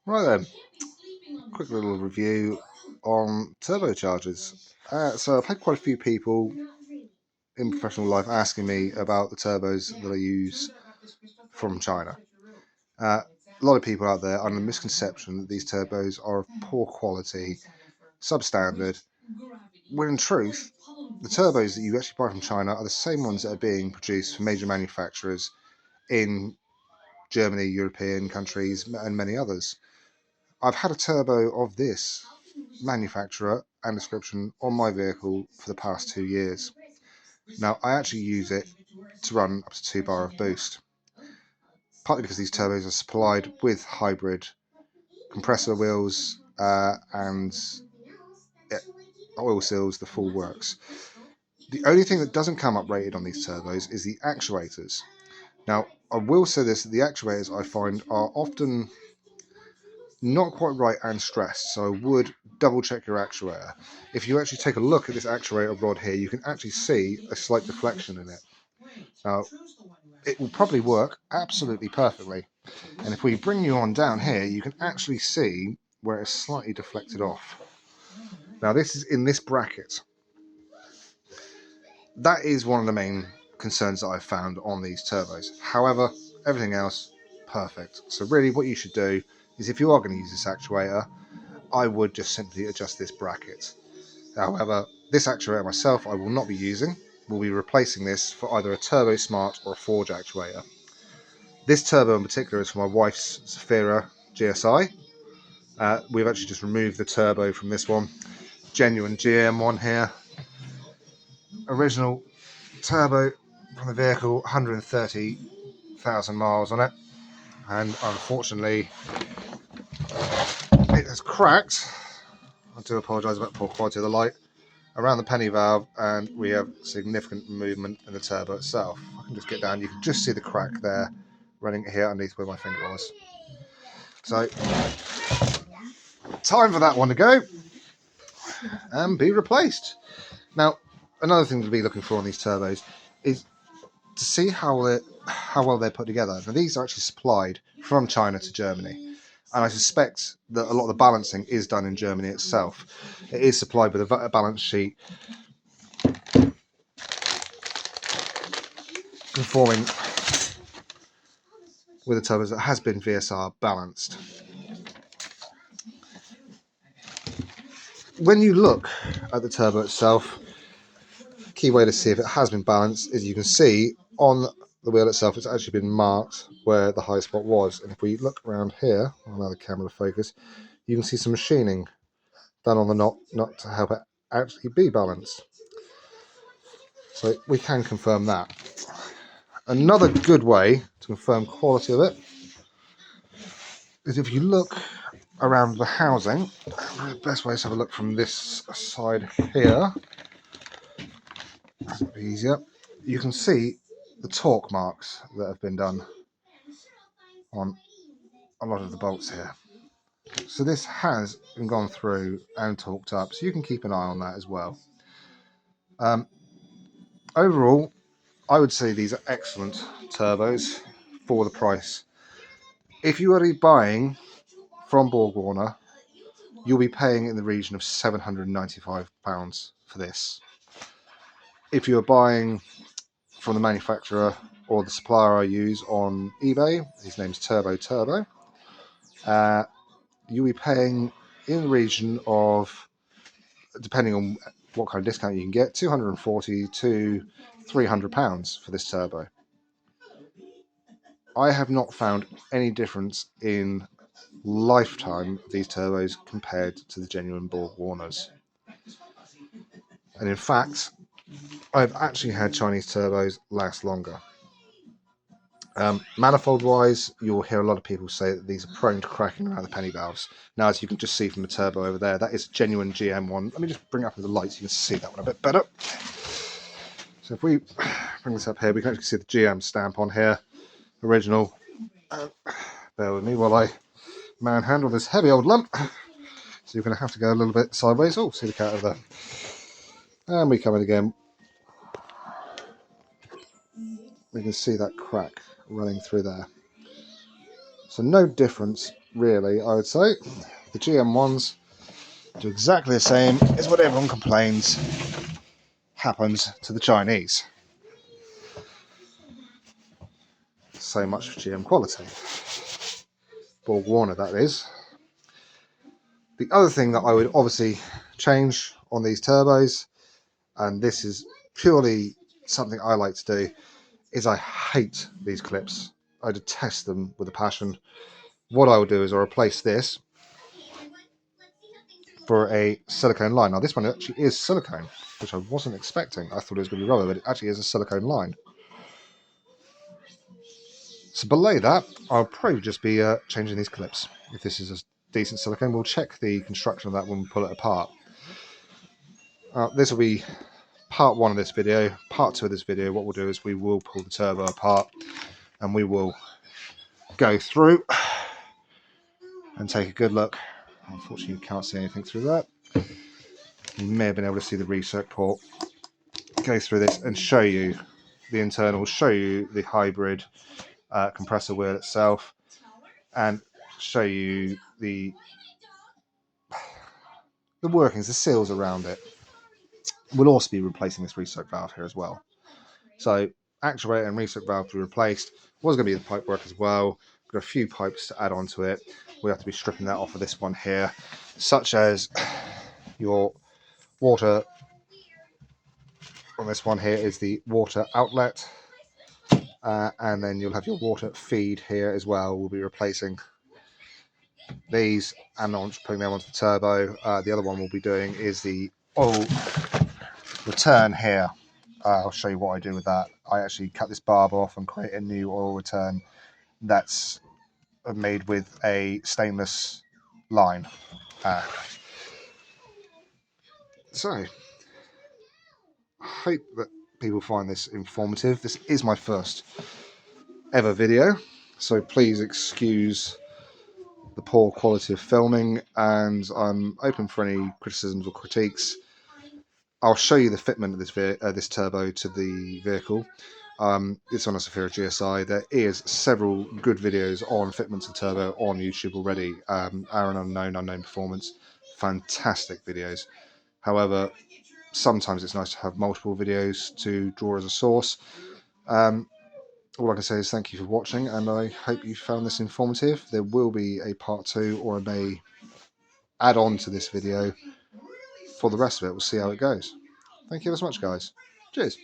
Right then, quick little review on turbochargers. So I've had quite a few people in professional life asking me about the turbos that I use from China. A lot of people out there are under the misconception that these turbos are of poor quality, substandard, when in truth, the turbos that you actually buy from China are the same ones that are being produced for major manufacturers in Germany, European countries, and many others. I've had a turbo of this manufacturer and description on my vehicle for the past 2 years. Now, I actually use it to run up to 2 bar of boost, partly because these turbos are supplied with hybrid compressor wheels and oil seals, the full works. The only thing that doesn't come up rated on these turbos is the actuators. Now, I will say this, the actuators I find are often not quite right and stressed, so I would double check your actuator. If you actually take a look at this actuator rod here, you can actually see a slight deflection in it. Now, it will probably work absolutely perfectly, and if we bring you on down here, you can actually see where it's slightly deflected off. Now, this is in this bracket. That is one of the main concerns that I've found on these turbos. However, everything else, perfect. So really what you should do is, if you are going to use this actuator, I would just simply adjust this bracket. However, this actuator myself I will not be using. We'll be replacing this for either a Turbo Smart or a Forge actuator. This turbo in particular is for my wife's Zafira GSI. We've actually just removed the turbo from this one. Genuine GM one here. Original turbo from the vehicle, 130,000 miles on it, and unfortunately it has cracked. I do apologise about the poor quality of the light around the penny valve, and we have significant movement in the turbo itself. I can just get down, you can just see the crack there running here underneath where my finger was. So time for that one to go and be replaced. Now, another thing to be looking for on these turbos is to see how well they're put together. Now, these are actually supplied from China to Germany, and I suspect that a lot of the balancing is done in Germany itself. It is supplied with a balance sheet conforming with the turbos that has been VSR balanced. When you look at the turbo itself, the key way to see if it has been balanced is you can see on the wheel itself it's actually been marked where the high spot was, and if we look around here, I'll allow the camera to focus, you can see some machining done on the nut to help it actually be balanced. So we can confirm that. Another good way to confirm quality of it is if you look around the housing. The best way is to have a look from this side here. That'll be easier. You can see the torque marks that have been done on a lot of the bolts here. So this has been gone through and torqued up, so you can keep an eye on that as well. Overall, I would say these are excellent turbos for the price. If you are to be buying from Borg Warner, you'll be paying in the region of £795 for this. If you're buying from the manufacturer or the supplier I use on eBay, his name's Turbo, you'll be paying in the region of, depending on what kind of discount you can get, £240 to £300 for this turbo. I have not found any difference in lifetime of these turbos compared to the genuine Borg Warners. And in fact, I've actually had Chinese turbos last longer. Manifold wise, you'll hear a lot of people say that these are prone to cracking around the penny valves. Now, as you can just see from the turbo over there, that is a genuine GM one. Let me just bring it up with the light so you can see that one a bit better. So if we bring this up here, we can actually see the GM stamp on here, original. Bear with me while I manhandle this heavy old lump. So you're going to have to go a little bit sideways. Oh, see the cat over there. And we come in again. We can see that crack running through there. So no difference really, I would say. The GM ones do exactly the same as what everyone complains happens to the Chinese. So much for GM quality. Borg Warner, that is. The other thing that I would obviously change on these turbos, and this is purely something I like to do, is I hate these clips. I detest them with a passion. What I will do is I'll replace this for a silicone line. Now this one actually is silicone, which I wasn't expecting. I thought it was going to be rubber, but it actually is a silicone line. So below that, I'll probably just be changing these clips. If this is a decent silicone, we'll check the construction of that when we pull it apart. This will be part one of this video. Part two of this video, what we'll do is we will pull the turbo apart and we will go through and take a good look. Unfortunately, you can't see anything through that. You may have been able to see the recirc port. Go through this and show you the internals, show you the hybrid compressor wheel itself, and show you the workings, the seals around it. We'll also be replacing this recirc valve here as well. So actuator and recirc valve to be replaced. Was going to be the pipe work as well. Got a few pipes to add onto it. We have to be stripping that off of this one here, such as your water. On this one here is the water outlet, and then you'll have your water feed here as well. We'll be replacing these and I'm just putting them onto the turbo. The other one we'll be doing is the oil return here. I'll show you what I do with that. I actually cut this barb off and create a new oil return that's made with a stainless line. So, I hope that people find this informative. This is my first ever video, so please excuse the poor quality of filming, and I'm open for any criticisms or critiques. I'll show you the fitment of this turbo to the vehicle. It's on a Safira GSI. There is several good videos on fitments of turbo on YouTube already. Aaron Unknown Performance, fantastic videos. However, sometimes it's nice to have multiple videos to draw as a source. All I can say is thank you for watching, and I hope you found this informative. There will be a part two, or I may add on to this video for the rest of it. We'll see how it goes. Thank you very much, guys. Cheers.